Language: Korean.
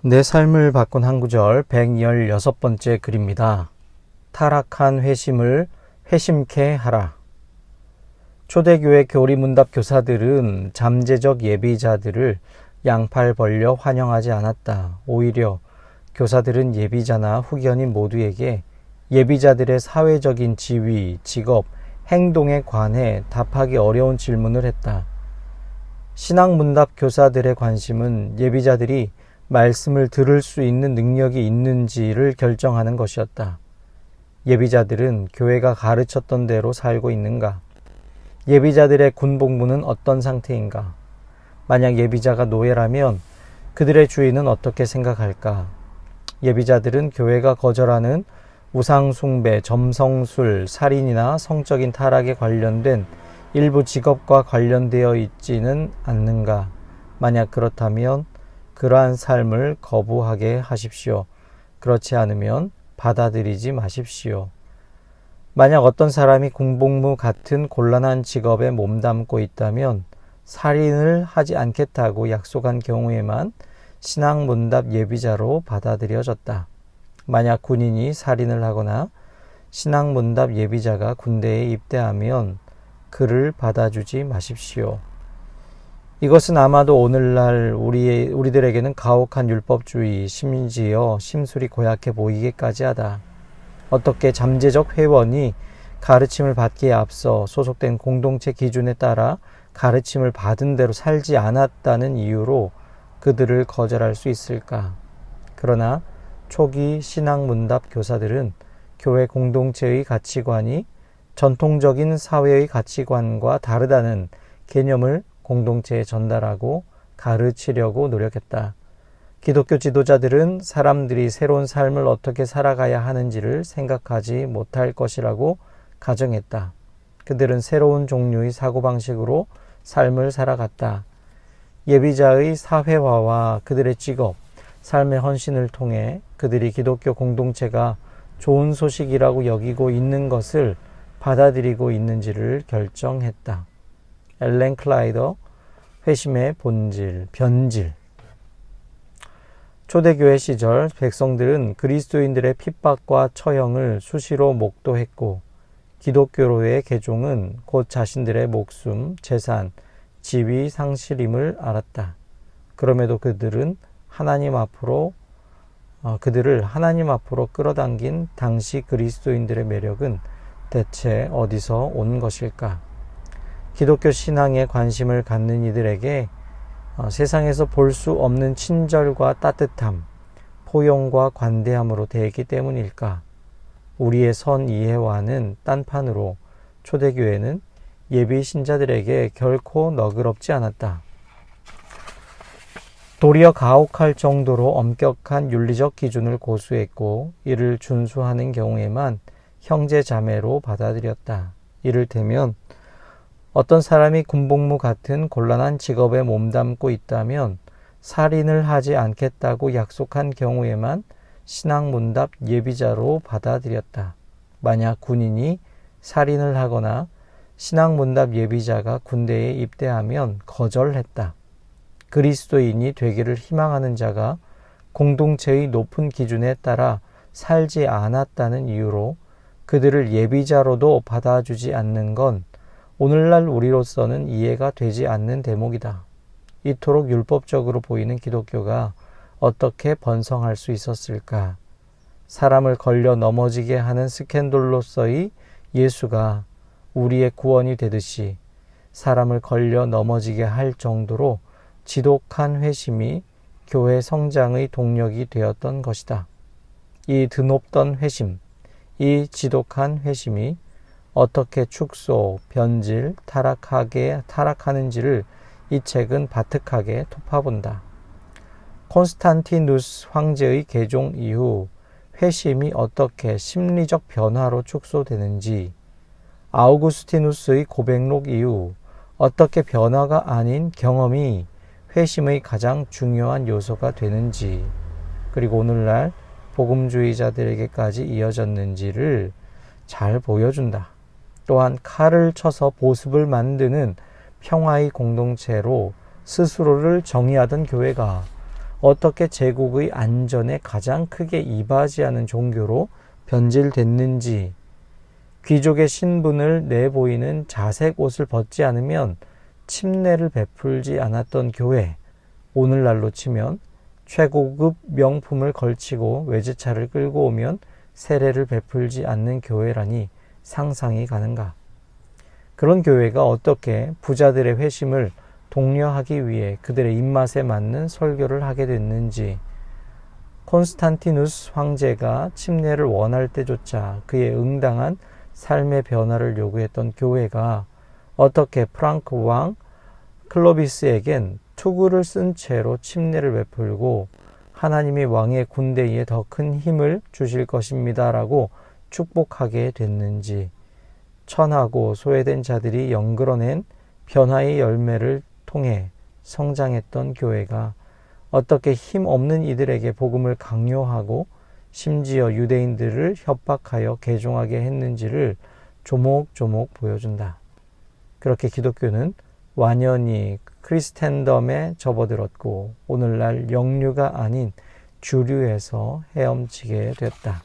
내 삶을 바꾼 한 구절 116번째 글입니다. 타락한 회심을 회심케 하라. 초대교회 교리문답 교사들은 잠재적 예비자들을 양팔 벌려 환영하지 않았다. 오히려 교사들은 예비자나 후견인 모두에게 예비자들의 사회적인 지위, 직업, 행동에 관해 답하기 어려운 질문을 했다. 신앙문답 교사들의 관심은 예비자들이 말씀을 들을 수 있는 능력이 있는지를 결정하는 것이었다. 예비자들은 교회가 가르쳤던 대로 살고 있는가? 예비자들의 군복무는 어떤 상태인가? 만약 예비자가 노예라면 그들의 주인은 어떻게 생각할까? 예비자들은 교회가 거절하는 우상숭배, 점성술, 살인이나 성적인 타락에 관련된 일부 직업과 관련되어 있지는 않는가? 만약 그렇다면 그러한 삶을 거부하게 하십시오. 그렇지 않으면 받아들이지 마십시오. 만약 어떤 사람이 군복무 같은 곤란한 직업에 몸담고 있다면 살인을 하지 않겠다고 약속한 경우에만 신앙문답 예비자로 받아들여졌다. 만약 군인이 살인을 하거나 신앙문답 예비자가 군대에 입대하면 그를 받아주지 마십시오. 이것은 아마도 오늘날 우리들에게는 가혹한 율법주의, 심지어 심술이 고약해 보이기까지 하다. 어떻게 잠재적 회원이 가르침을 받기에 앞서 소속된 공동체 기준에 따라 가르침을 받은 대로 살지 않았다는 이유로 그들을 거절할 수 있을까? 그러나 초기 신앙문답 교사들은 교회 공동체의 가치관이 전통적인 사회의 가치관과 다르다는 개념을 공동체에 전달하고 가르치려고 노력했다. 기독교 지도자들은 사람들이 새로운 삶을 어떻게 살아가야 하는지를 생각하지 못할 것이라고 가정했다. 그들은 새로운 종류의 사고방식으로 삶을 살아갔다. 예비자의 사회화와 그들의 직업, 삶의 헌신을 통해 그들이 기독교 공동체가 좋은 소식이라고 여기고 있는 것을 받아들이고 있는지를 결정했다. 엘렌 클라이더, 회심의 본질, 변질. 초대교회 시절 백성들은 그리스도인들의 핍박과 처형을 수시로 목도했고 기독교로의 개종은 곧 자신들의 목숨, 재산, 지위 상실임을 알았다. 그럼에도 그들을 하나님 앞으로 끌어당긴 당시 그리스도인들의 매력은 대체 어디서 온 것일까? 기독교 신앙에 관심을 갖는 이들에게 세상에서 볼 수 없는 친절과 따뜻함, 포용과 관대함으로 대했기 때문일까? 우리의 선 이해와는 딴판으로 초대교회는 예비 신자들에게 결코 너그럽지 않았다. 도리어 가혹할 정도로 엄격한 윤리적 기준을 고수했고 이를 준수하는 경우에만 형제 자매로 받아들였다. 이를테면 어떤 사람이 군복무 같은 곤란한 직업에 몸담고 있다면 살인을 하지 않겠다고 약속한 경우에만 신앙문답 예비자로 받아들였다. 만약 군인이 살인을 하거나 신앙문답 예비자가 군대에 입대하면 거절했다. 그리스도인이 되기를 희망하는 자가 공동체의 높은 기준에 따라 살지 않았다는 이유로 그들을 예비자로도 받아주지 않는 건 오늘날 우리로서는 이해가 되지 않는 대목이다. 이토록 율법적으로 보이는 기독교가 어떻게 번성할 수 있었을까? 사람을 걸려 넘어지게 하는 스캔들로서의 예수가 우리의 구원이 되듯이 사람을 걸려 넘어지게 할 정도로 지독한 회심이 교회 성장의 동력이 되었던 것이다. 이 드높던 회심, 이 지독한 회심이 어떻게 축소, 변질, 타락하는지를 이 책은 바특하게 톱아본다. 콘스탄티누스 황제의 개종 이후 회심이 어떻게 심리적 변화로 축소되는지, 아우구스티누스의 고백록 이후 어떻게 변화가 아닌 경험이 회심의 가장 중요한 요소가 되는지, 그리고 오늘날 복음주의자들에게까지 이어졌는지를 잘 보여준다. 또한 칼을 쳐서 보습을 만드는 평화의 공동체로 스스로를 정의하던 교회가 어떻게 제국의 안전에 가장 크게 이바지하는 종교로 변질됐는지, 귀족의 신분을 내보이는 자색 옷을 벗지 않으면 침례를 베풀지 않았던 교회, 오늘날로 치면 최고급 명품을 걸치고 외제차를 끌고 오면 세례를 베풀지 않는 교회라니 상상이 가는가? 그런 교회가 어떻게 부자들의 회심을 독려하기 위해 그들의 입맛에 맞는 설교를 하게 됐는지, 콘스탄티누스 황제가 침례를 원할 때조차 그의 응당한 삶의 변화를 요구했던 교회가 어떻게 프랑크 왕 클로비스에겐 투구를 쓴 채로 침례를 베풀고 하나님이 왕의 군대에 더 큰 힘을 주실 것입니다 라고 축복하게 됐는지, 천하고 소외된 자들이 연그러낸 변화의 열매를 통해 성장했던 교회가 어떻게 힘 없는 이들에게 복음을 강요하고 심지어 유대인들을 협박하여 개종하게 했는지를 조목조목 보여준다. 그렇게 기독교는 완연히 크리스텐덤에 접어들었고 오늘날 영류가 아닌 주류에서 헤엄치게 됐다.